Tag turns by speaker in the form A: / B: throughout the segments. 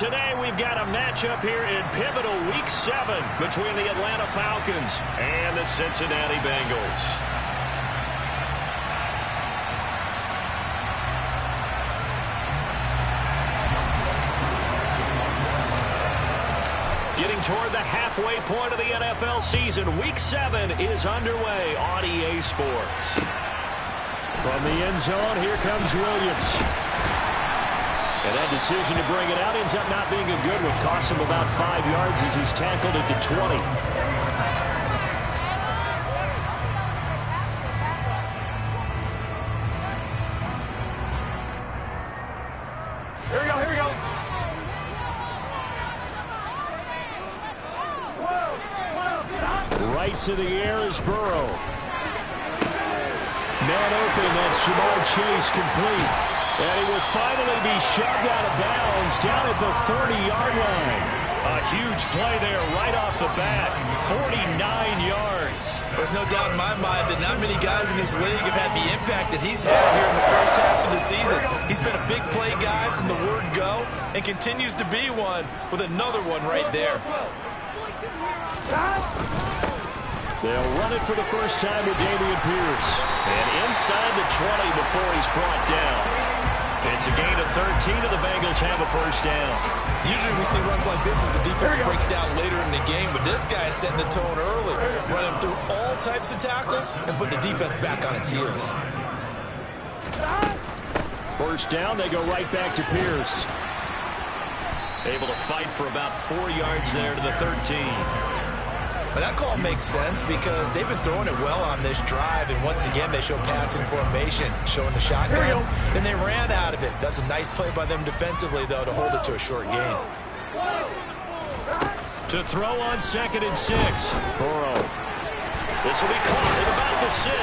A: Today we've got a matchup here in pivotal Week 7 between the Atlanta Falcons and the Cincinnati Bengals. Getting toward the halfway point of the NFL season, Week 7 is underway on EA Sports.
B: From the end zone, here comes Williams. And that decision to bring it out ends up not being a good one. Cost him about 5 yards as he's tackled at the 20.
C: Here we go, here we go.
B: Right to the air is Burrow. Man open, that's Jamar Chase complete. And he will finally be shoved out of bounds down at the 30-yard line.
A: A huge play there right off the bat. 49 yards.
D: There's no doubt in my mind that not many guys in this league have had the impact that he's had here in the first half of the season. He's been a big play guy from the word go and continues to be one with another one right there.
B: They'll run it for the first time with Dameon Pierce.
A: And inside the 20 before he's brought down. It's a gain of 13, and the Bengals have a first down.
D: Usually we see runs like this as the defense breaks down later in the game, but this guy is setting the tone early, running through all types of tackles and putting the defense back on its heels.
B: First down, they go right back to Pierce.
A: Able to fight for about 4 yards there to the 13.
D: But that call makes sense because they've been throwing it well on this drive, and once again they show passing formation, showing the shotgun. Then they ran out of it. That's a nice play by them defensively, though, to hold it to a short gain.
A: To throw on 2nd and 6. Burrow. This will be caught at about the 6.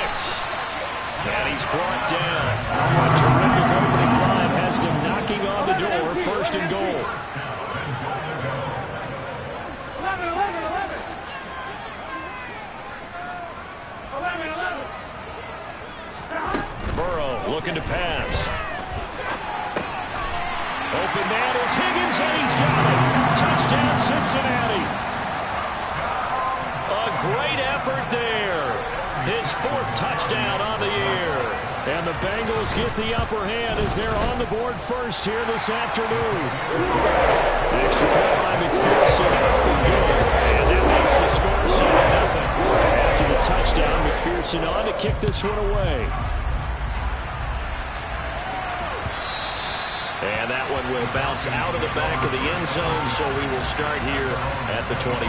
A: And he's brought down.
B: A terrific opening drive has them knocking on the door. 1st and goal.
A: Burrow looking to pass.
B: Open man is Higgins, and he's got it. Touchdown, Cincinnati.
A: A great effort there. His 4th touchdown on the year.
B: And the Bengals get the upper hand as they're on the board first here this afternoon. The extra point by McPherson out the good.
A: And that makes the score 7-0.
B: After the touchdown, McPherson on to kick this one away.
A: And that one will bounce out of the back of the end zone, so we will start here at the 25.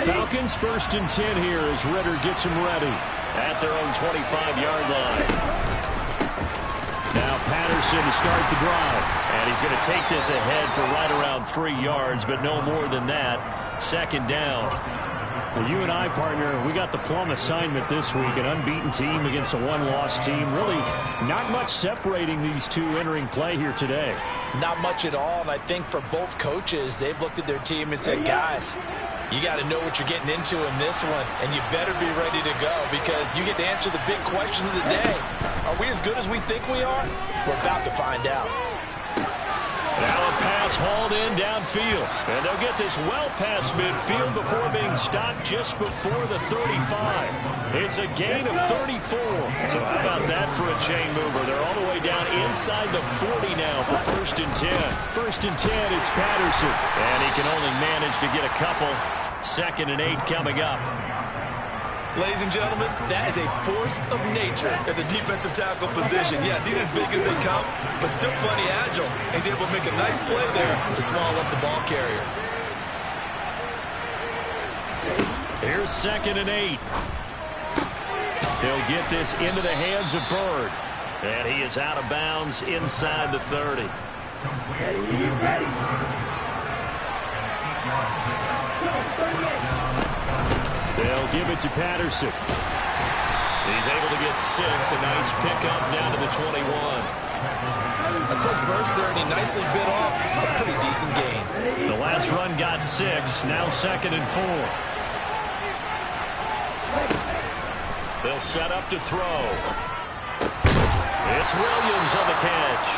B: Falcons 1st and 10 here as Ritter gets them ready.
A: At their own 25-yard line.
B: Now Patterson to start the drive.
A: And he's going to take this ahead for right around 3 yards, but no more than that. 2nd down.
B: Well, you and I, partner, we got the plum assignment this week. An unbeaten team against a one-loss team. Really not much separating these two entering play here today.
D: Not much at all, and I think for both coaches, they've looked at their team and said, guys, you got to know what you're getting into in this one, and you better be ready to go because you get to answer the big question of the day. Are we as good as we think we are? We're about to find out.
A: Now a pass hauled in downfield. And they'll get this well past midfield before being stopped just before the 35. It's a gain of 34. So how about that for a chain mover? They're all the way down inside the 40 now for 1st and 10.
B: 1st and 10, it's Patterson.
A: And he can only manage to get a couple. 2nd and 8 coming up.
D: Ladies and gentlemen, that is a force of nature at the defensive tackle position. Yes, he's as big as they come, but still plenty agile. He's able to make a nice play there to swallow up the ball carrier.
A: Here's 2nd and 8. He'll get this into the hands of Bird. And he is out of bounds inside the 30.
B: They'll give it to Patterson.
A: He's able to get 6. A nice pickup down to the 21.
D: A quick burst there, and he nicely bit off a pretty decent gain.
A: The last run got 6, now 2nd and 4. They'll set up to throw. It's Williams on the catch.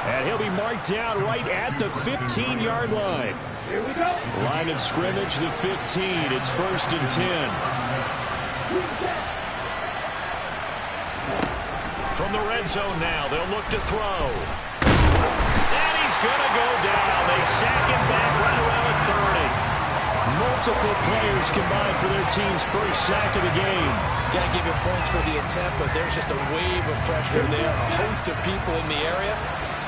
B: And he'll be marked down right at the 15-yard line. Line of scrimmage, the 15. It's 1st and 10.
A: From the red zone now, they'll look to throw. And he's going to go down. They sack him back right around the 30.
B: Multiple players combined for their team's first sack of the game.
D: Got to give him points for the attempt, but there's just a wave of pressure there. A host of people in the area.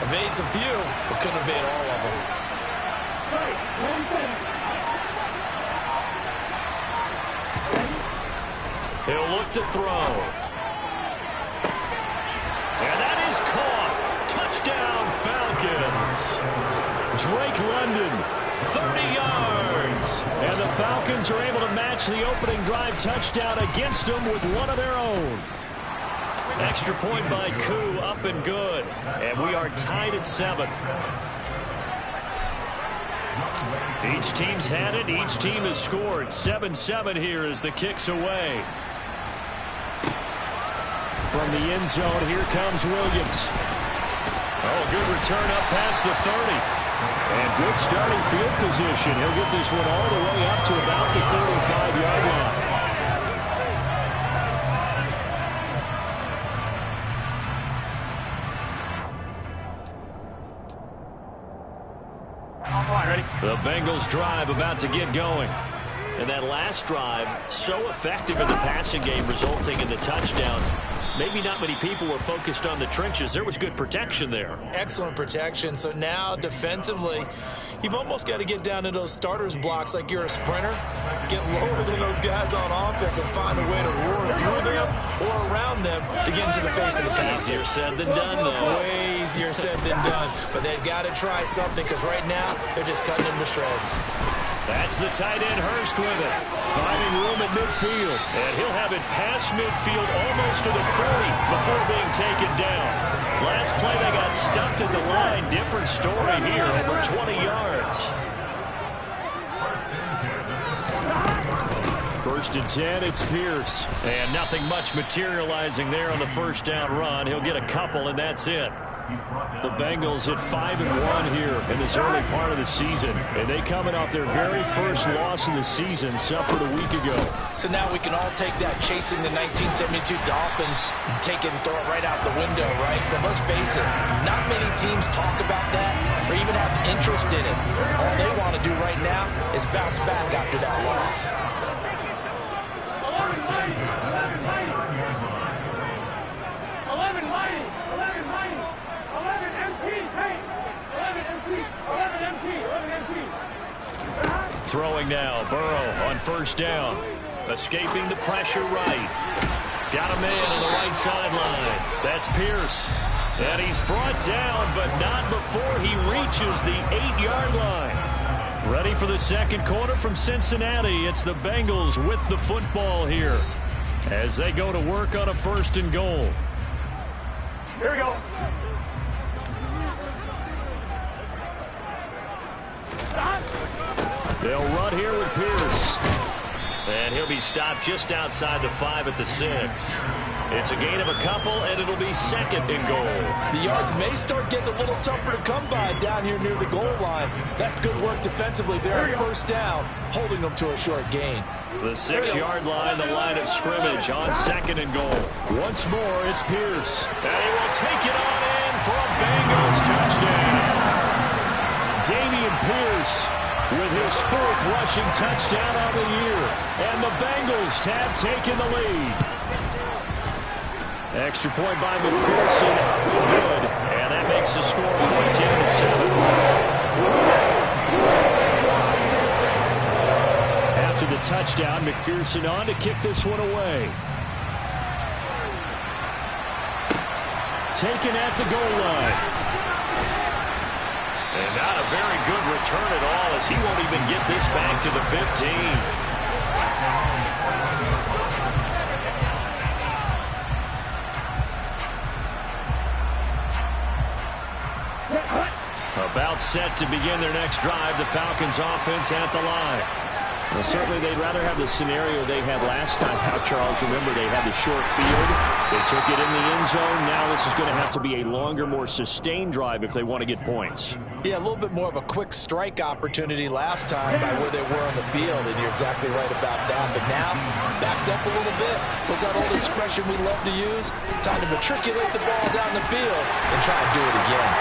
D: Evades a few, but couldn't evade all of them.
A: He'll look to throw. And that is caught. Touchdown, Falcons.
B: Drake London,
A: 30 yards.
B: and the Falcons are able to match the opening drive touchdown against them with one of their own.
A: Extra point by Koo, up and good. And we are tied at 7. Each team's had it. Each team has scored. 7-7 here as the kick's away.
B: From the end zone, here comes Williams.
A: Oh, good return up past the 30.
B: And good starting field position. He'll get this one all the way up to about the 35-yard line.
A: The Bengals drive about to get going. And that last drive, so effective in the passing game, resulting in the touchdown. Maybe not many people were focused on the trenches. There was good protection there.
D: Excellent protection. So now, defensively, you've almost got to get down to those starters blocks like you're a sprinter. Get lower than those guys on offense and find a way to roar through them or around them to get into the face of the pass.
A: Easier said than done, though.
D: Way easier said than done. But they've got to try something because right now, they're just cutting them to shreds.
A: That's the tight end Hurst with it.
B: Finding room at midfield.
A: And he'll have it past midfield almost to the 40 before being taken down. Last play they got stuffed at the line. Different story here, over 20 yards.
B: 1st and 10, it's Pierce.
A: And nothing much materializing there on the first down run. He'll get a couple, and that's it.
B: The Bengals at 5-1 here in this early part of the season. And they coming off their very first loss in the season, suffered a week ago.
D: So now we can all take that chasing the 1972 Dolphins, take it and throw it right out the window, right? But let's face it, not many teams talk about that or even have interest in it. All they want to do right now is bounce back after that loss.
A: Throwing now, Burrow on first down. Escaping the pressure right. Got a man on the right sideline. That's Pierce. And he's brought down, but not before he reaches the 8-yard line. Ready for the second quarter from Cincinnati. It's the Bengals with the football here as they go to work on a 1st and goal.
C: Here we go.
A: They'll run here with Pierce. And he'll be stopped just outside the 5 at the 6. It's a gain of a couple, and it'll be 2nd and goal.
D: The yards may start getting a little tougher to come by down here near the goal line. That's good work defensively there on first down, holding them to a short gain.
A: The 6-yard line, the line of scrimmage on 2nd and goal.
B: Once more, it's Pierce.
A: And he will take it on in for a Bengals touchdown.
B: Dameon Pierce with his 4th rushing touchdown on the year. And the Bengals have taken the lead. Extra point by McPherson. Good.
A: And that makes the score 14-7.
B: After the touchdown, McPherson on to kick this one away. Taken at the goal line.
A: And not a very good return at all as he won't even get this back to the 15.
B: About set to begin their next drive. The Falcons offense at the line. Well, certainly they'd rather have the scenario they had last time out, Charles. Remember, they had the short field. They took it in the end zone. Now this is going to have to be a longer, more sustained drive if they want to get points.
D: Yeah, a little bit more of a quick strike opportunity last time by where they were on the field, and you're exactly right about that. But now, backed up a little bit. What's that old expression we love to use? Time to matriculate the ball down the field and try to do it again.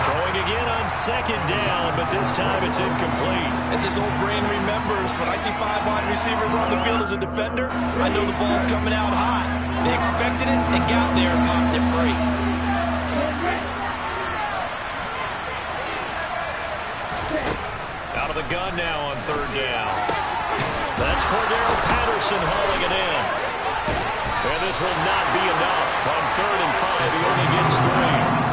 A: Throwing again on second down, but this time it's incomplete.
D: As his old brain remembers, when I see 5 wide receivers on the field as a defender, I know the ball's coming out high. They expected it and got there and popped it free.
A: Out of the gun now on third down. That's Cordero Patterson hauling it in. And this will not be enough. On 3rd and 5, he only gets 3.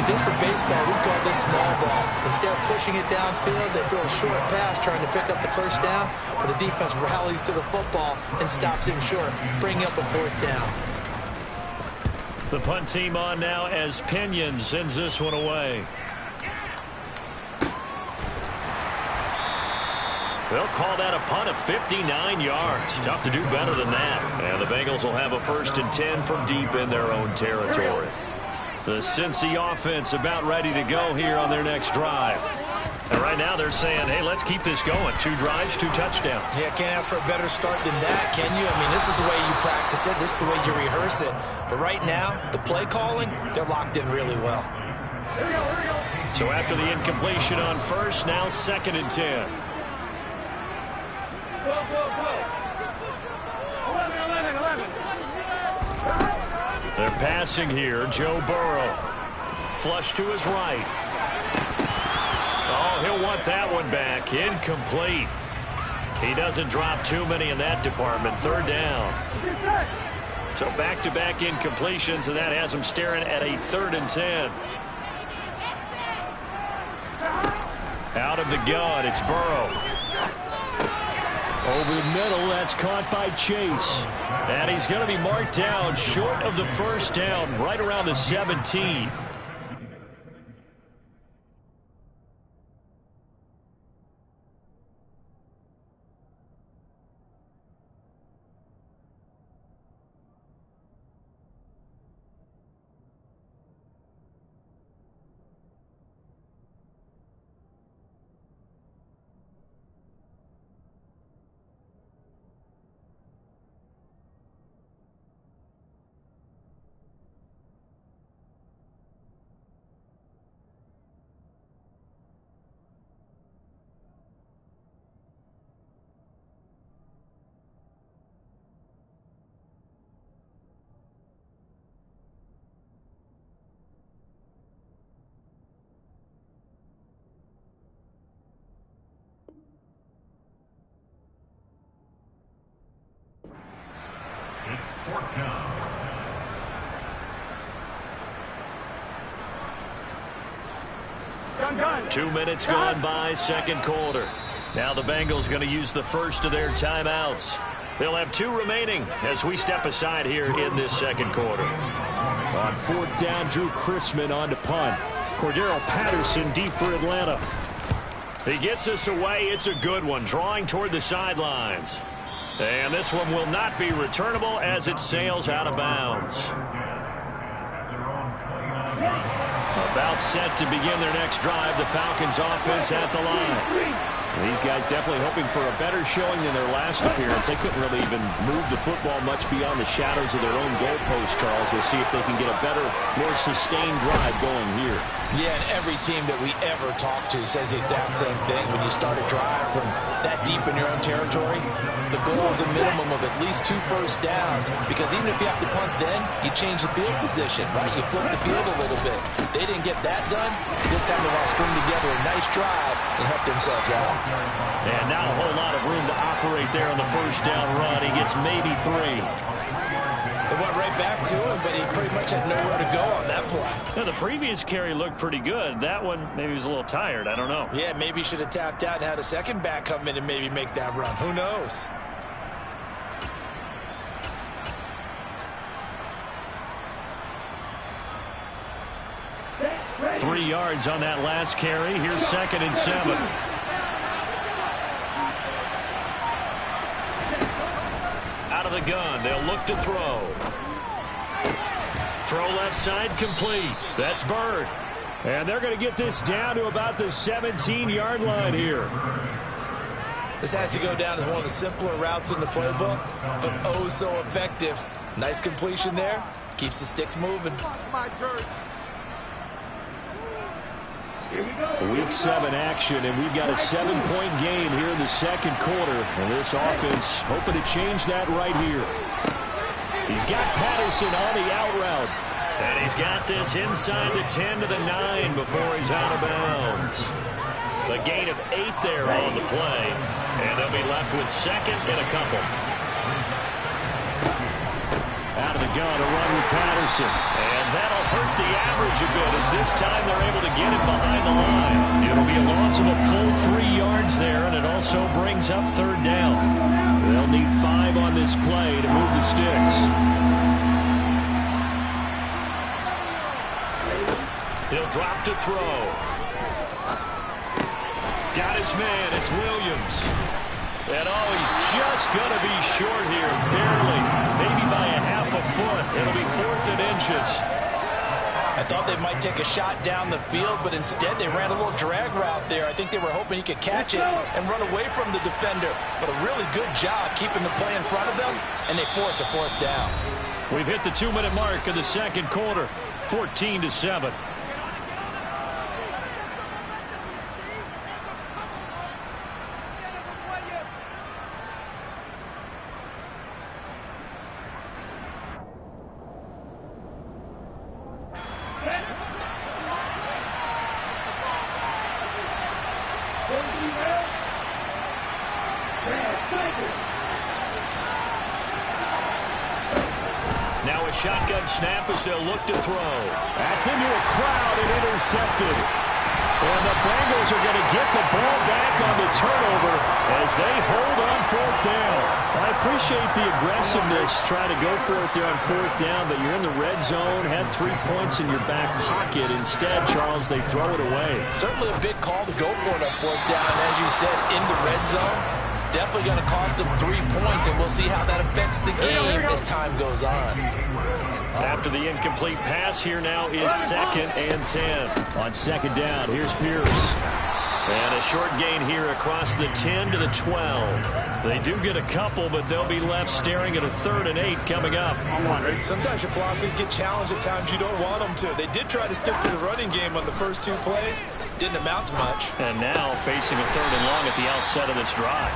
D: Just for baseball, we call this small ball. Instead of pushing it downfield, they throw a short pass trying to pick up the first down, but the defense rallies to the football and stops him short, bringing up a 4th down.
A: The punt team on now as Pinion sends this one away. They'll call that a punt of 59 yards. Tough to do better than that. And the Bengals will have a 1st and 10 from deep in their own territory. The Cincy offense about ready to go here on their next drive. And right now they're saying, hey, let's keep this going. 2 drives, 2 touchdowns.
D: Yeah, can't ask for a better start than that, can you? I mean, this is the way you practice it. This is the way you rehearse it. But right now, the play calling, they're locked in really well.
A: So after the incompletion on 1st, now 2nd and 10. They're passing here. Joe Burrow. Flush to his right. Oh, he'll want that one back. Incomplete. He doesn't drop too many in that department. 3rd down. So back-to-back incompletions, and that has him staring at a 3rd and 10. Out of the gun, it's Burrow. Over the middle, that's caught by Chase. And he's going to be marked down short of the 1st down, right around the 17.
E: It's 4th down.
A: 2 minutes gone by, 2nd quarter. Now the Bengals going to use the first of their timeouts. They'll have 2 remaining as we step aside here in this 2nd quarter.
B: On 4th down, Drew Chrisman on to punt. Cordero Patterson deep for Atlanta.
A: He gets us away. It's a good one, drawing toward the sidelines. And this one will not be returnable as it sails out of bounds. About set to begin their next drive, the Falcons offense at the line.
B: These guys definitely hoping for a better showing than their last appearance. They couldn't really even move the football much beyond the shadows of their own goalpost, Charles. We'll see if they can get a better, more sustained drive going here.
D: Yeah, and every team that we ever talk to says the exact same thing. When you start a drive from that deep in your own territory, the goal is a minimum of at least 2 first downs, because even if you have to punt then, you change the field position, right? You flip the field a little bit. They didn't get that done. This time they want to string together a nice drive and help themselves out.
A: And now a whole lot of room to operate there on the 1st down run. He gets maybe 3.
D: They went right back to him, but he pretty much had nowhere to go on that play.
A: Now, the previous carry looked pretty good. That one, maybe he was a little tired. I don't know.
D: Yeah, maybe he should have tapped out and had a second back come in and maybe make that run. Who knows?
A: 3 yards on that last carry. Here's 2nd and 7. Out of the gun, they'll look to throw. Throw left side complete. That's Bird. And they're going to get this down to about the 17-yard line here.
D: This has to go down as one of the simpler routes in the playbook, but oh so effective. Nice completion there. Keeps the sticks moving.
A: Week 7 action, and we've got a 7-point game here in the 2nd quarter. And this offense hoping to change that right here. He's got Patterson on the out route. And he's got this inside the 10 to the 9 before he's out of bounds. A gain of 8 there on the play. And they'll be left with 2nd and a couple. Out of the gun, a run with Patterson. And that'll hurt the average a bit as this time they're able to get him behind the line. It'll be a loss of a full 3 yards there, and it also brings up 3rd down. They'll need 5 on this play to move the sticks. He'll drop to throw. Got his man. It's Williams. And oh, he's just going to be short here. Barely. Maybe by a half a foot. It'll be 4th and inches.
D: I thought they might take a shot down the field, but instead they ran a little drag route there. I think they were hoping he could catch it and run away from the defender. But a really good job keeping the play in front of them, and they force a 4th down.
A: We've hit the 2-minute mark of the 2nd quarter. 14-7. Now a shotgun snap as they'll look to throw. That's into a crowd and intercepted. And the Bengals are going to get the ball back on the turnover as they hold on 4th down. I appreciate the aggressiveness trying to go for it there on 4th down, but you're in the red zone, had 3 points in your back pocket. Instead, Charles, they throw it away.
D: Certainly a big call to go for it on 4th down. And as you said, in the red zone, definitely going to cost them 3 points, and we'll see how that affects the game as time goes on.
A: After the incomplete pass, here now is 2nd and 10. On 2nd down, here's Pierce. And a short gain here across the 10 to the 12. They do get a couple, but they'll be left staring at a 3rd and 8 coming up.
D: Sometimes your philosophies get challenged at times you don't want them to. They did try to stick to the running game on the first 2 plays. Didn't amount to much.
A: And now facing a 3rd and long at the outset of this drive.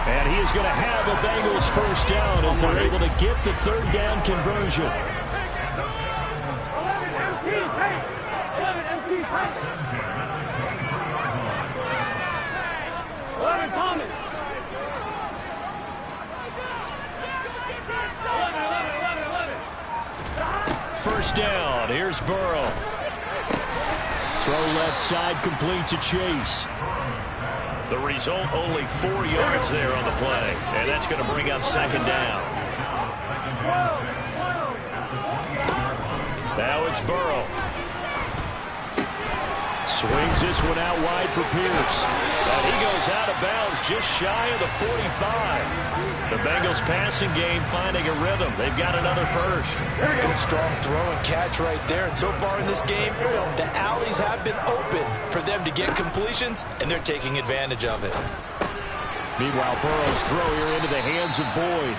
A: And he is going to have the Bengals 1st down as they're able to get the 3rd down conversion. First down. Here's Burrow. Throw left side complete to Chase. The result, only 4 yards there on the play. And that's going to bring up 2nd down. Now it's Burrow. Swings this one out wide for Pierce. And he goes out of bounds just shy of the 45. The Bengals passing game finding a rhythm. They've got another first.
D: Good strong throw and catch right there. And so far in this game, the alleys have been open for them to get completions, and they're taking advantage of it.
A: Meanwhile, Burrow's throw here into the hands of Boyd.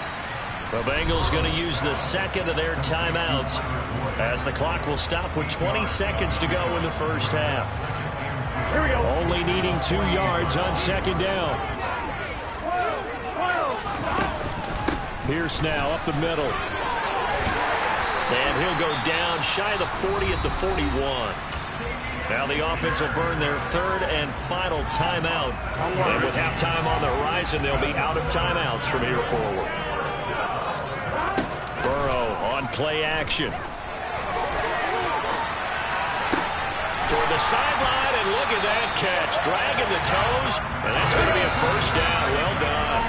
A: The Bengals going to use the 2nd of their timeouts as the clock will stop with 20 seconds to go in the first half. Here we go. Only needing 2 yards on 2nd down. Pierce now up the middle. And he'll go down shy of the 40 at the 41. Now the offense will burn their 3rd and final timeout. And with halftime on the horizon, they'll be out of timeouts from here forward. Burrow on play action. Toward the sideline, and look at that catch. Dragging the toes, and that's going to be a 1st down. Well done.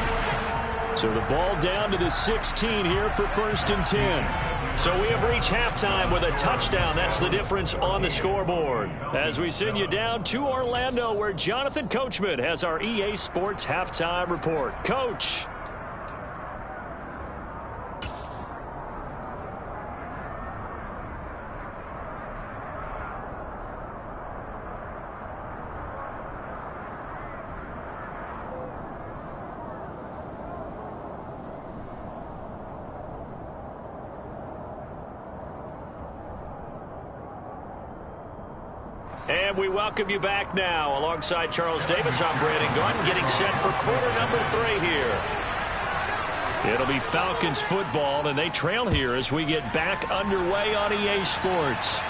A: So the ball down to the 16 here for 1st and 10. So we have reached halftime with a touchdown. That's the difference on the scoreboard. As we send you down to Orlando, where Jonathan Coachman has our EA Sports Halftime Report. Coach. And we welcome you back now. Alongside Charles Davis, I'm Brandon Gaudin, getting set for quarter number 3 here. It'll be Falcons football, and they trail here as we get back underway on EA Sports.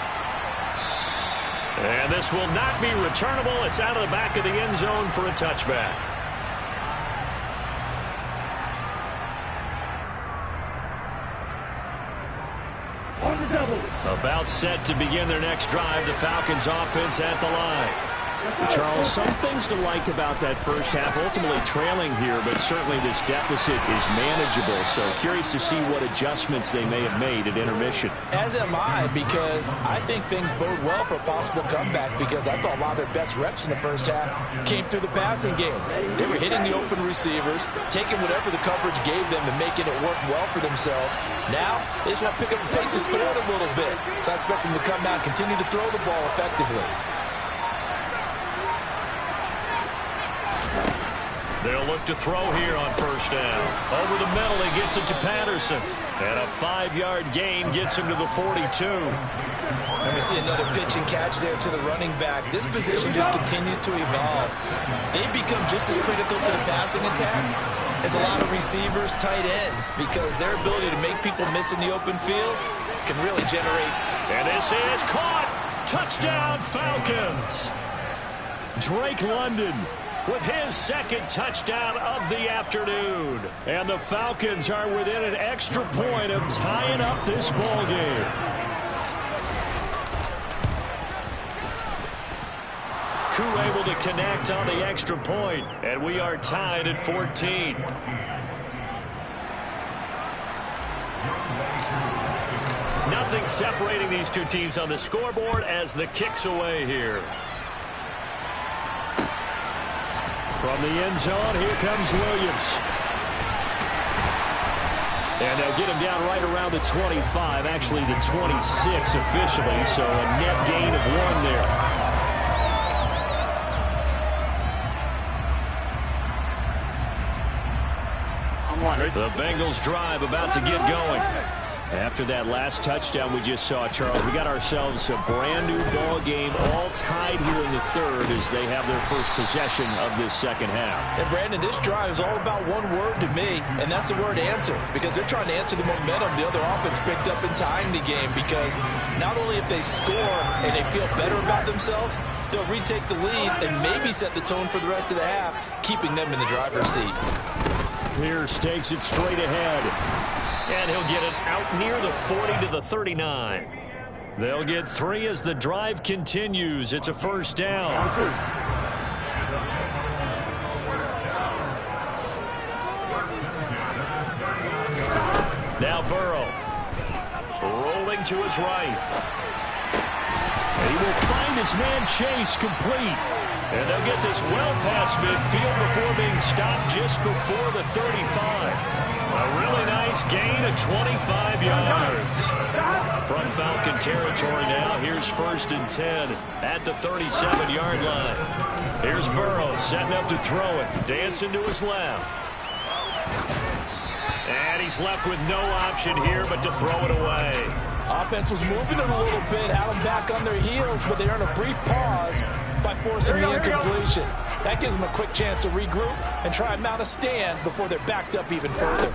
A: And this will not be returnable. It's out of the back of the end zone for a touchback. About set to begin their next drive, the Falcons offense at the line.
B: Charles, some things to like about that first half. Ultimately trailing here, but certainly this deficit is manageable. So curious to see what adjustments they may have made at intermission.
D: As am I, because I think things bode well for a possible comeback, because I thought a lot of their best reps in the first half came through the passing game. They were hitting the open receivers, taking whatever the coverage gave them and making it work well for themselves. Now, they just want to pick up the pace and score it a little bit. So I expect them to come out and continue to throw the ball effectively.
A: They'll look to throw here on 1st down. Over the middle, he gets it to Patterson. And a 5-yard gain gets him to the 42.
D: And we see another pitch and catch there to the running back. This position just continues to evolve. They've become just as critical to the passing attack as a lot of receivers, tight ends, because their ability to make people miss in the open field can really generate.
A: And this is caught. Touchdown, Falcons. Drake London with his 2nd touchdown of the afternoon. And the Falcons are within an extra point of tying up this ball game. Koo able to connect on the extra point, and we are tied at 14. Nothing separating these two teams on the scoreboard as the kick's away here. From the end zone, here comes Williams. And they'll get him down right around the 25, actually the 26 officially, so a net gain of 1 there. The Bengals drive about to get going. After that last touchdown we just saw, Charles, we got ourselves a brand new ball game, all tied here in the 3rd as they have their first possession of this 2nd half.
D: And Brandon, this drive is all about one word to me, and that's the word answer, because they're trying to answer the momentum the other offense picked up in tying the game, because not only if they score and they feel better about themselves, they'll retake the lead and maybe set the tone for the rest of the half, keeping them in the driver's seat.
A: Pierce takes it straight ahead. And he'll get it out near the 40 to the 39. They'll get 3 as the drive continues. It's a 1st down. Now Burrow. Rolling to his right. And he will find his man Chase complete. And they'll get this well past midfield before being stopped just before the 35. A really nice gain of 25 yards. From Falcon territory now, here's 1st and 10 at the 37-yard line. Here's Burrow setting up to throw it. Dancing to his left. And he's left with no option here but to throw it away.
D: Offense was moving it a little bit, had them back on their heels, but they earned a brief pause by forcing the incompletion. That gives them a quick chance to regroup and try and mount a stand before they're backed up even further.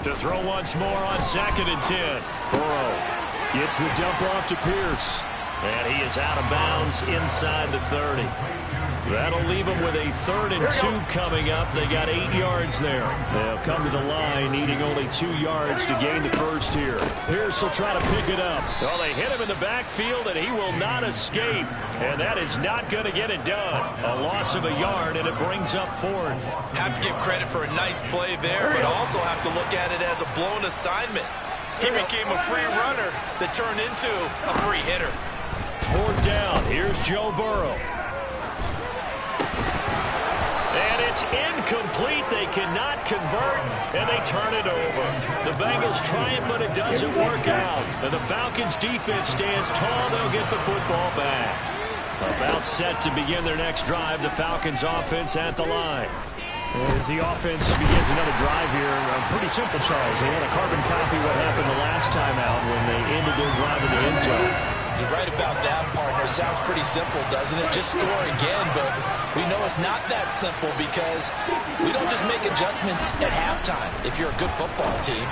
A: To throw once more on 2nd and 10. Burrow gets the dump off to Pierce. And he is out of bounds inside the 30. That'll leave them with a 3rd and 2 coming up. They got 8 yards there. They'll come to the line needing only 2 yards to gain the first here. Pierce will try to pick it up. Well, they hit him in the backfield, and he will not escape. And that is not going to get it done. A loss of a yard, and it brings up 4th.
D: Have to give credit for a nice play there, but also have to look at it as a blown assignment. He became a free runner that turned into a free hitter.
A: 4th down. Here's Joe Burrow. And it's incomplete. They cannot convert, and they turn it over. The Bengals try it, but it doesn't work out. And the Falcons' defense stands tall. They'll get the football back. About set to begin their next drive. The Falcons' offense at the line.
B: As the offense begins another drive here, pretty simple, Charles. They had a carbon copy what happened the last time out when they ended their drive in the end zone.
D: You're right about that, partner. Sounds pretty simple, doesn't it? Just score again, but we know it's not that simple because we don't just make adjustments at halftime. If you're a good football team,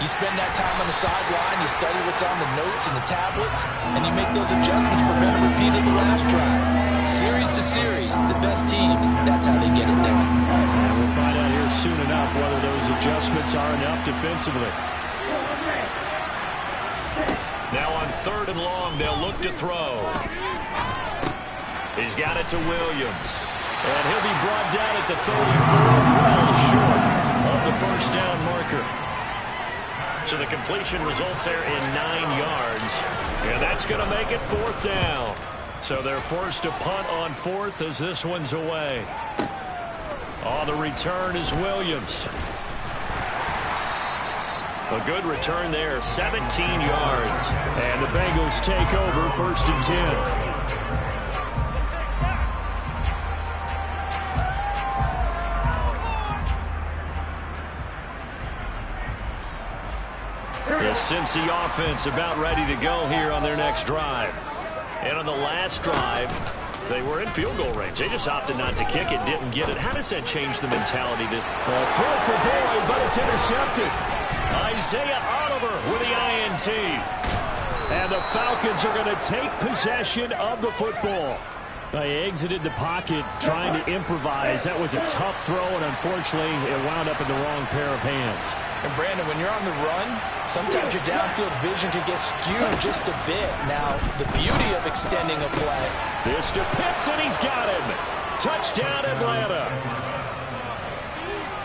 D: you spend that time on the sideline, you study what's on the notes and the tablets, and you make those adjustments prevent a repeat of the last drive. Series to series, the best teams, that's how they get it done.
B: And we'll find out here soon enough whether those adjustments are enough defensively.
A: Now on 3rd and long, they'll look to throw. He's got it to Williams. And he'll be brought down at the 34, well short of the 1st down marker. So the completion results there in 9 yards. And that's going to make it 4th down. So they're forced to punt on 4th as this one's away. On the return is Williams. A good return there, 17 yards.
B: And the Bengals take over 1st and 10.
A: The Cincy offense about ready to go here on their next drive. And on the last drive, they were in field goal range. They just opted not to kick it, didn't get it. How does that change the mentality?
B: Throw for Boyd, but it's intercepted.
A: Isaiah Oliver with the INT.
B: And the Falcons are going to take possession of the football. They exited the pocket trying to improvise. That was a tough throw, and unfortunately, it wound up in the wrong pair of hands.
D: And Brandon, when you're on the run, sometimes your downfield vision can get skewed just a bit. Now, the beauty of extending a play.
A: This to Pitts, and he's got him. Touchdown, Atlanta.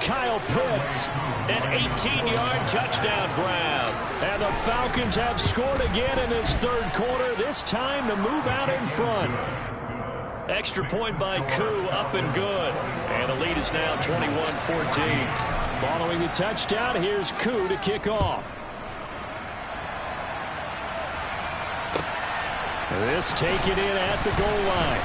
A: Kyle Pitts, an 18-yard touchdown grab. And the Falcons have scored again in this 3rd quarter, this time to move out in front. Extra point by Koo, up and good. And the lead is now 21-14.
B: Following the touchdown, here's Koo to kick off. This taken in at the goal line.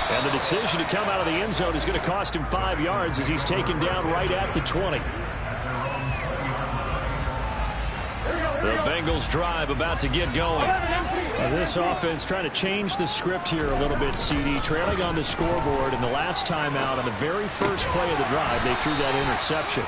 B: And the decision to come out of the end zone is going to cost him 5 yards as he's taken down right at the 20.
A: The Bengals drive about to get going.
B: This offense trying to change the script here a little bit, CD. Trailing on the scoreboard, and the last time out on the very first play of the drive, they threw that interception.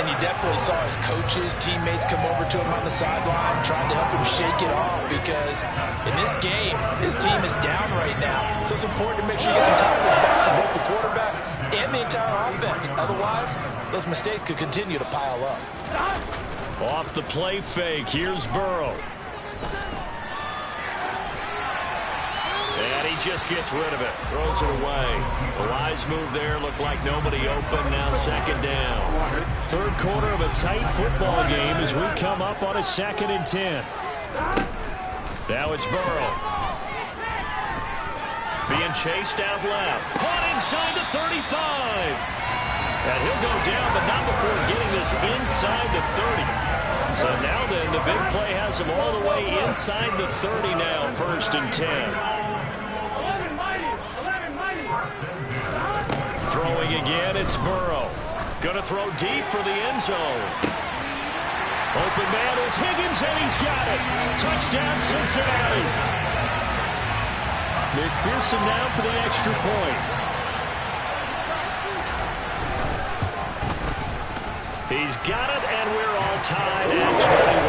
D: And you definitely saw his coaches, teammates come over to him on the sideline, trying to help him shake it off because in this game, his team is down right now. So it's important to make sure you get some confidence back from both the quarterback and the entire offense. Otherwise, those mistakes could continue to pile up.
A: Off the play fake, here's Burrow. And he just gets rid of it, throws it away. A wise move there, looked like nobody open, now 2nd down.
B: 3rd quarter of a tight football game as we come up on a 2nd and 10.
A: Now it's Burrow. Being chased out left. Caught inside the 35. And he'll go down, but not before getting this inside the 30. So now then, the big play has him all the way inside the 30 now, 1st and 10. Throwing again, it's Burrow. Gonna throw deep for the end zone. Open man is Higgins, and he's got it. Touchdown, Cincinnati.
B: McPherson now for the extra point.
A: He's got it, and we're all tied at 21.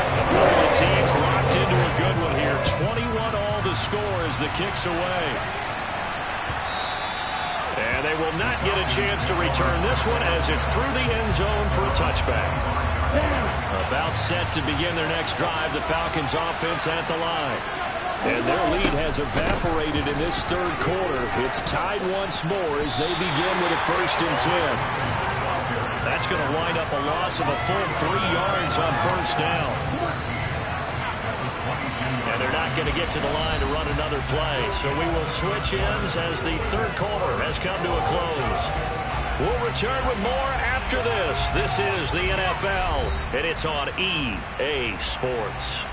A: A couple of teams locked into as the kick's away. And they will not get a chance to return this one as it's through the end zone for a touchback. About set to begin their next drive, the Falcons offense at the line. And their lead has evaporated in this third quarter. It's tied once more as they begin with a 1st and 10. That's going to wind up a loss of a full 3 yards on 1st down. And they're not going to get to the line to run another play. So we will switch ends as the third quarter has come to a close. We'll return with more after this. This is the NFL, and it's on EA Sports.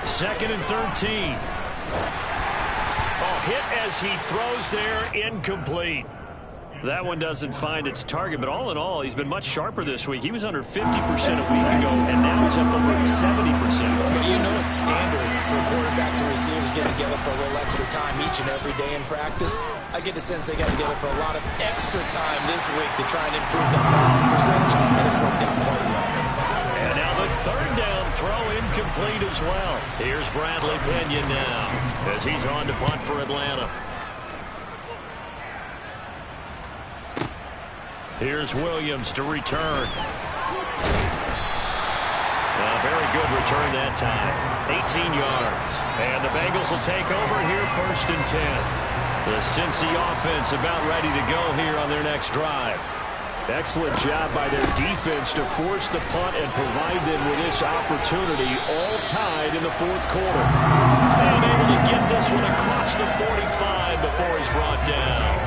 A: 2nd and 13. Oh, hit as he throws there, incomplete. That one doesn't find its target, but all in all, he's been much sharper this week. He was under 50% a week ago, and now he's up over 70%.
D: Well, you know it's standard for quarterbacks and receivers get together for a little extra time each and every day in practice. I get the sense they got together for a lot of extra time this week to try and improve that passing percentage, and it's worked out quite well.
A: And now the 3rd down throw incomplete as well. Here's Bradley Pinion now as he's on to punt for Atlanta. Here's Williams to return. A very good return that time. 18 yards. And the Bengals will take over here 1st and 10. The Cincy offense about ready to go here on their next drive. Excellent job by their defense to force the punt and provide them with this opportunity, all tied in the 4th quarter. And able to get this one across the 45 before he's brought down.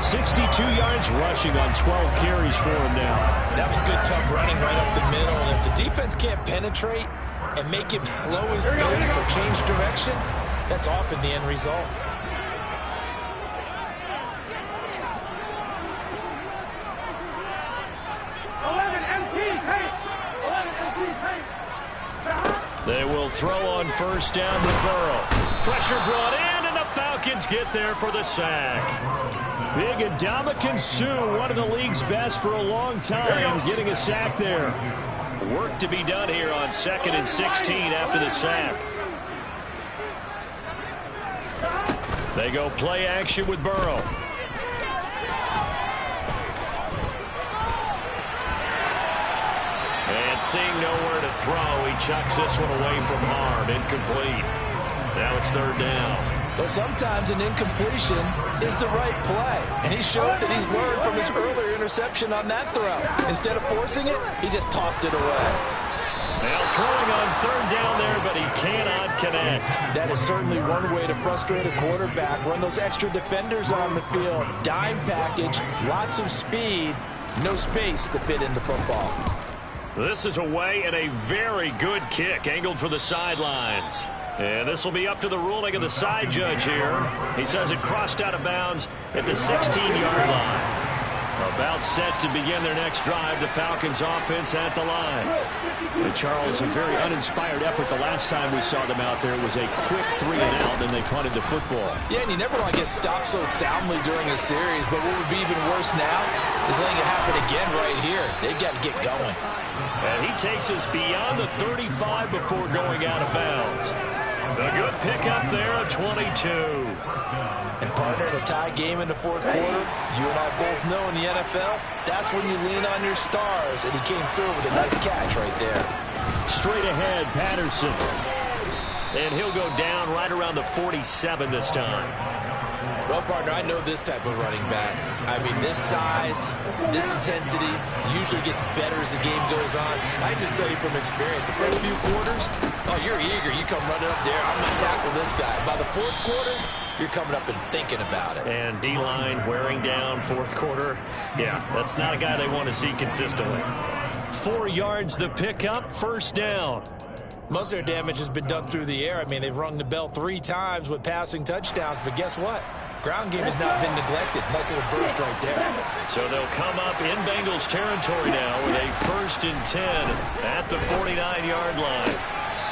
A: 62 yards rushing on 12 carries for him now.
D: That was good, tough running right up the middle. And if the defense can't penetrate and make him slow his pace or change direction, that's often the end result.
A: They will throw on 1st down to Burrow. Pressure brought in, and the Falcons get there for the sack. Big Ndamukong Suh, one of the league's best for a long time, getting a sack there. Work to be done here on 2nd and 16 after the sack. They go play action with Burrow. And seeing nowhere to throw, he chucks this one away from harm. Incomplete. Now it's 3rd down.
D: Well, sometimes an incompletion is the right play. And he showed that he's learned from his earlier interception on that throw. Instead of forcing it, he just tossed it away.
A: Now throwing on 3rd down there, but he cannot connect.
D: That is certainly one way to frustrate a quarterback. Run those extra defenders on the field. Dime package, lots of speed, no space to fit in the football.
A: This is away and a very good kick, angled for the sidelines. And this will be up to the ruling of the side judge here. He says it crossed out of bounds at the 16-yard line. About set to begin their next drive, the Falcons offense at the line. And Charles, a very uninspired effort the last time we saw them out there. It was a quick 3 and out, and they punted the football.
D: Yeah, and you never want to get stopped so soundly during a series, but what would be even worse now is letting it happen again right here. They've got to get going.
A: And he takes us beyond the 35 before going out of bounds. A good pickup there at 22.
D: And partner, in a tie game in the 4th quarter, you and I both know in the NFL, that's when you lean on your stars, and he came through with a nice catch right there.
A: Straight ahead, Patterson. And he'll go down right around the 47 this time.
D: Well, partner, I know this type of running back. I mean, this size, this intensity usually gets better as the game goes on. I just tell you from experience, the first few quarters, oh, you're eager. You come running up there, I'm going to tackle this guy. By the 4th quarter, you're coming up and thinking about it.
A: And D-line wearing down 4th quarter. Yeah, that's not a guy they want to see consistently. 4 yards the pickup, 1st down.
D: Most of their damage has been done through the air. I mean, they've rung the bell 3 times with passing touchdowns, but guess what? Ground game has not been neglected. Nice little burst right there.
A: So they'll come up in Bengals territory now with a 1st and 10 at the 49-yard line.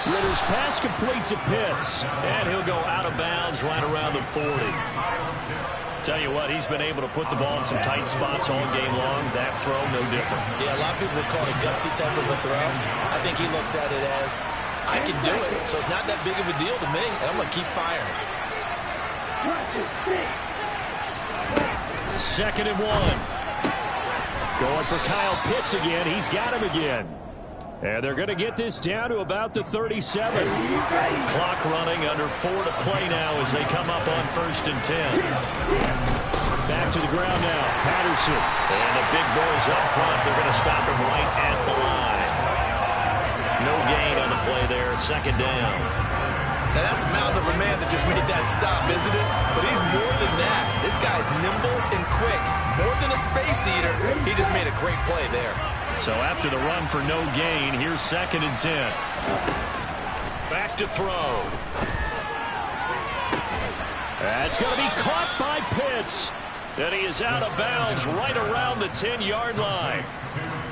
A: Ritter's pass completes at Pitts, and he'll go out of bounds right around the 40. Tell you what, he's been able to put the ball in some tight spots all game long. That throw, no different.
D: Yeah, a lot of people would call it a gutsy type of a throw. I think he looks at it as, I can do it, so it's not that big of a deal to me, and I'm going to keep firing.
A: 2nd and 1. Going for Kyle Pitts again. He's got him again. And they're going to get this down to about the 37. Clock running, under 4 to play now as they come up on 1st and 10. Back to the ground now. Patterson. And the big boys up front. They're going to stop him right at the line. No gain on the play there. 2nd down.
D: Now that's a mountain of a man that just made that stop, isn't it? But he's more than that. This guy's nimble and quick. More than a space eater. He just made a great play there.
A: So after the run for no gain, here's 2nd and 10. Back to throw. That's going to be caught by Pitts. And he is out of bounds right around the 10-yard line.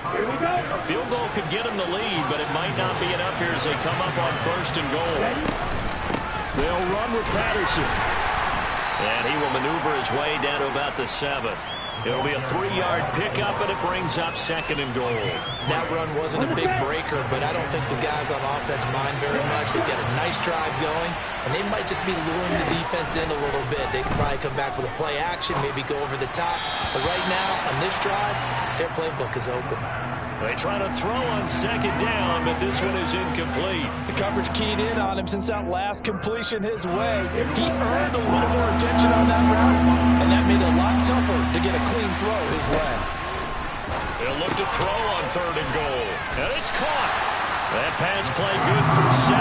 A: A field goal could get him the lead, but it might not be enough here as they come up on 1st and goal. They'll run with Patterson. And he will maneuver his way down to about the 7. It'll be a 3-yard pickup, and it brings up 2nd and goal.
D: That run wasn't a big breaker, but I don't think the guys on offense mind very much. They've got a nice drive going, and they might just be luring the defense in a little bit. They could probably come back with a play action, maybe go over the top. But right now, on this drive, their playbook is open.
A: They try to throw on 2nd down, but this one is incomplete.
D: The coverage keyed in on him since that last completion his way. He earned a little more attention on that route, and that made it a lot tougher to get a clean throw his way.
A: They'll look to throw on 3rd and goal. And it's caught. That pass play good for 7,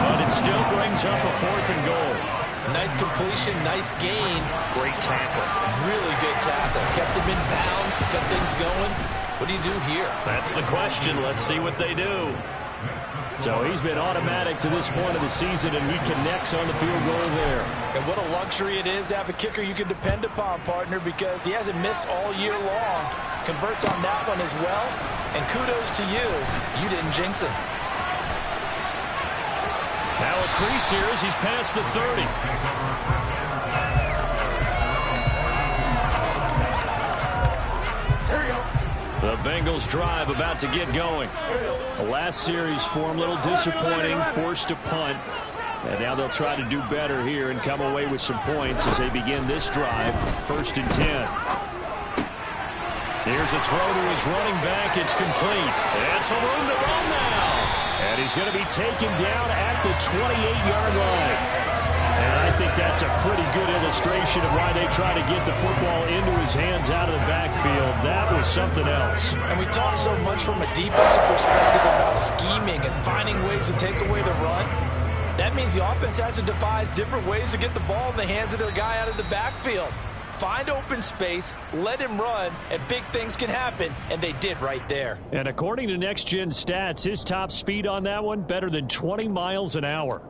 A: but it still brings up a 4th and goal.
D: Nice completion, nice gain.
A: Great tackle.
D: Really good tackle. Kept him in bounds, kept things going. What do you do here?
A: That's the question. Let's see what they do. So he's been automatic to this point of the season, and he connects on the field goal there.
D: And what a luxury it is to have a kicker you can depend upon, partner, because he hasn't missed all year long. Converts on that one as well. And kudos to you. You didn't jinx him.
A: Now a crease here as he's past the 30. The Bengals drive about to get going. The last series for them, a little disappointing, forced to punt. And now they'll try to do better here and come away with some points as they begin this drive. 1st and 10. Here's a throw to his running back. It's complete. And some room to run now. And he's going to be taken down at the 28-yard line. And I think that's a pretty good illustration of why they try to get the football into his hands out of the backfield. That was something else.
D: And we talk so much from a defensive perspective about scheming and finding ways to take away the run. That means the offense has to devise different ways to get the ball in the hands of their guy out of the backfield. Find open space, let him run, and big things can happen, and they did right there.
A: And according to Next Gen Stats, his top speed on that one, better than 20 miles an hour.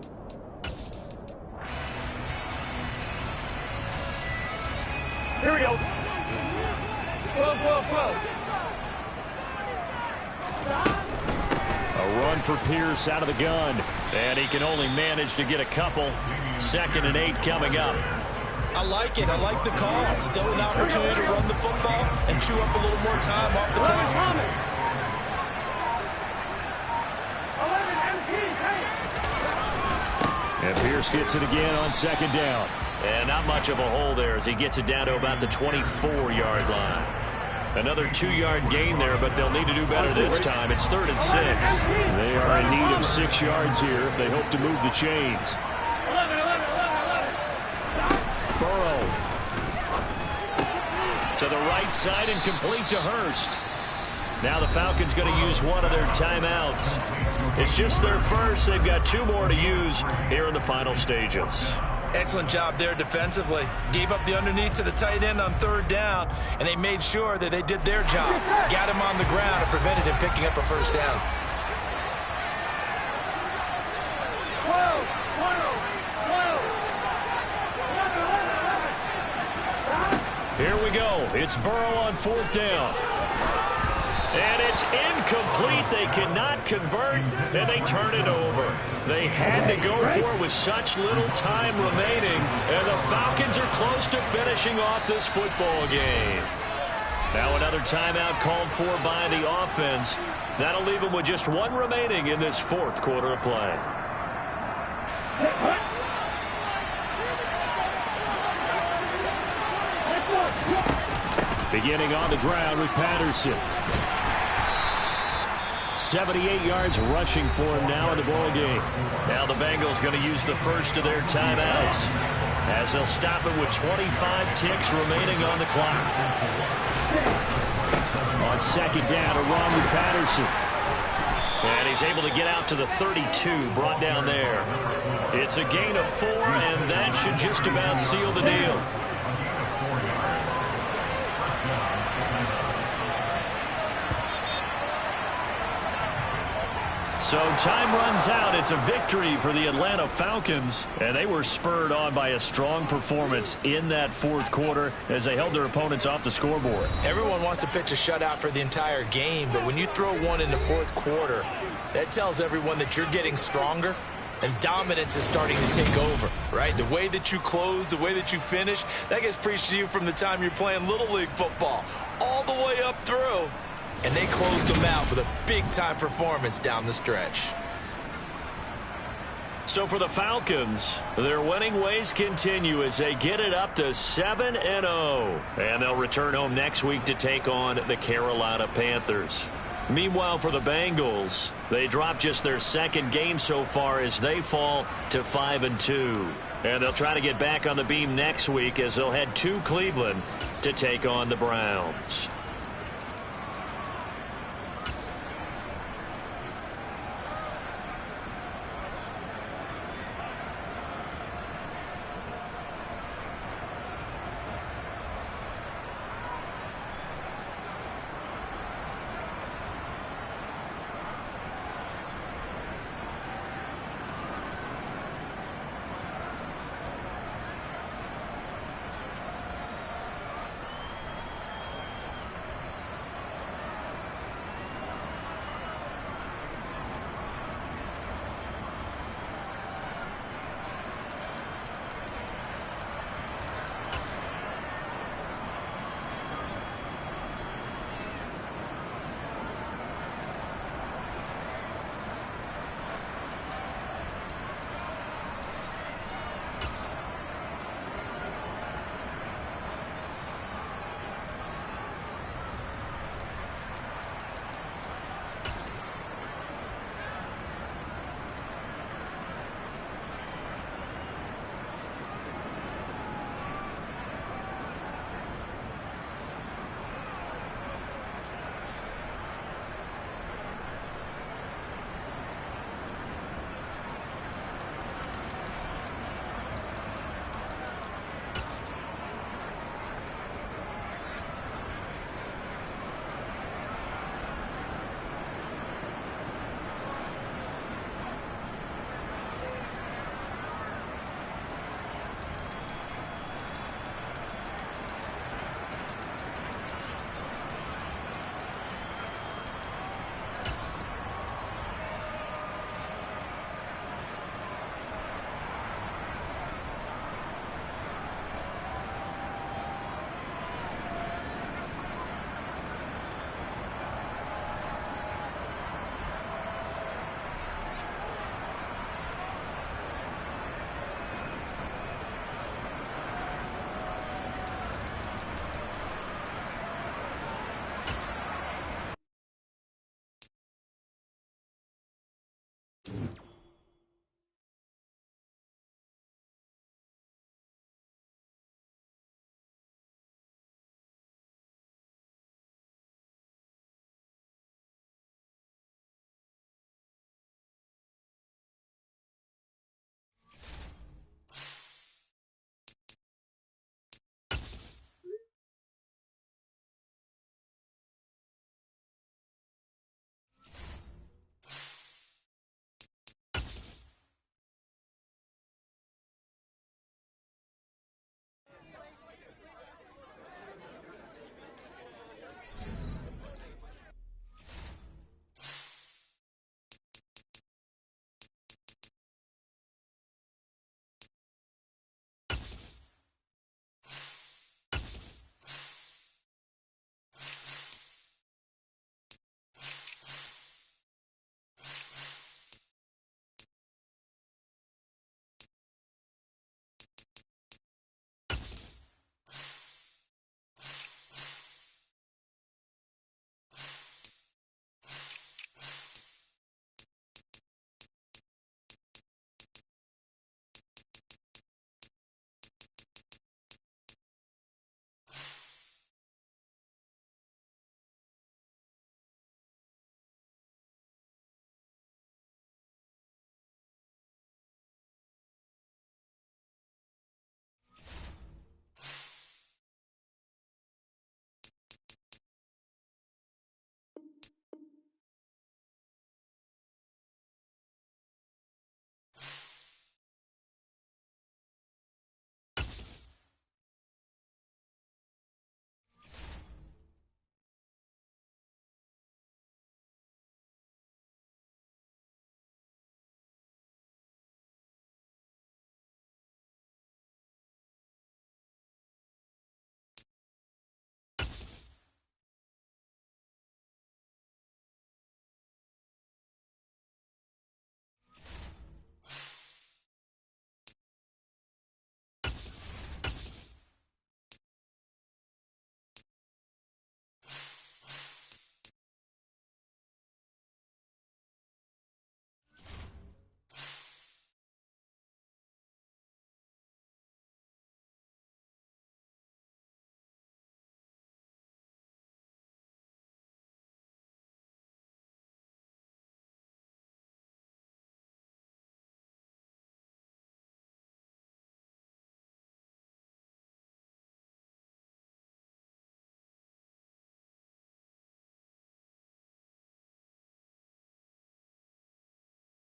C: Here we go. Whoa.
A: A run for Pierce out of the gun. And he can only manage to get a couple. 2nd and 8 coming up.
D: I like it. I like the call. Still an opportunity to run the football and chew up a little more time off the clock.
A: And Pierce gets it again on 2nd down. And not much of a hole there as he gets it down to about the 24-yard line. Another 2-yard gain there, but they'll need to do better this time. It's 3rd and 6. They are in need of 6 yards here if they hope to move the chains. Burrow. To the right side and complete to Hurst. Now the Falcons going to use one of their timeouts. It's just their first. They've got 2 more to use here in the final stages.
D: Excellent job there defensively. Gave up the underneath to the tight end on 3rd down, and they made sure that they did their job. Got him on the ground and prevented him picking up a 1st down.
A: Here we go. It's Burrow on 4th down. And it's is incomplete. They cannot convert, and they turn it over. They had to go for it with such little time remaining, and the Falcons are close to finishing off this football game. Now another timeout called for by the offense. That'll leave them with just one remaining in this fourth quarter of play. Beginning on the ground with Patterson. 78 yards rushing for him now in the ball game. Now the Bengals going to use the first of their timeouts as they'll stop it with 25 ticks remaining on the clock. On second down, a run with Patterson. And he's able to get out to the 32, brought down there. It's a gain of 4, and that should just about seal the deal. So time runs out. It's a victory for the Atlanta Falcons, and they were spurred on by a strong performance in that fourth quarter as they held their opponents off the scoreboard.
D: Everyone wants to pitch a shutout for the entire game, but when you throw one in the fourth quarter, that tells everyone that you're getting stronger and dominance is starting to take over, right? The way that you close, the way that you finish, that gets preached to you from the time you're playing Little League football all the way up through. And they closed them out with a big-time performance down the stretch.
A: So for the Falcons, their winning ways continue as they get it up to 7-0. And they'll return home next week to take on the Carolina Panthers. Meanwhile, for the Bengals, they drop just their second game so far as they fall to 5-2. And they'll try to get back on the beam next week as they'll head to Cleveland to take on the Browns.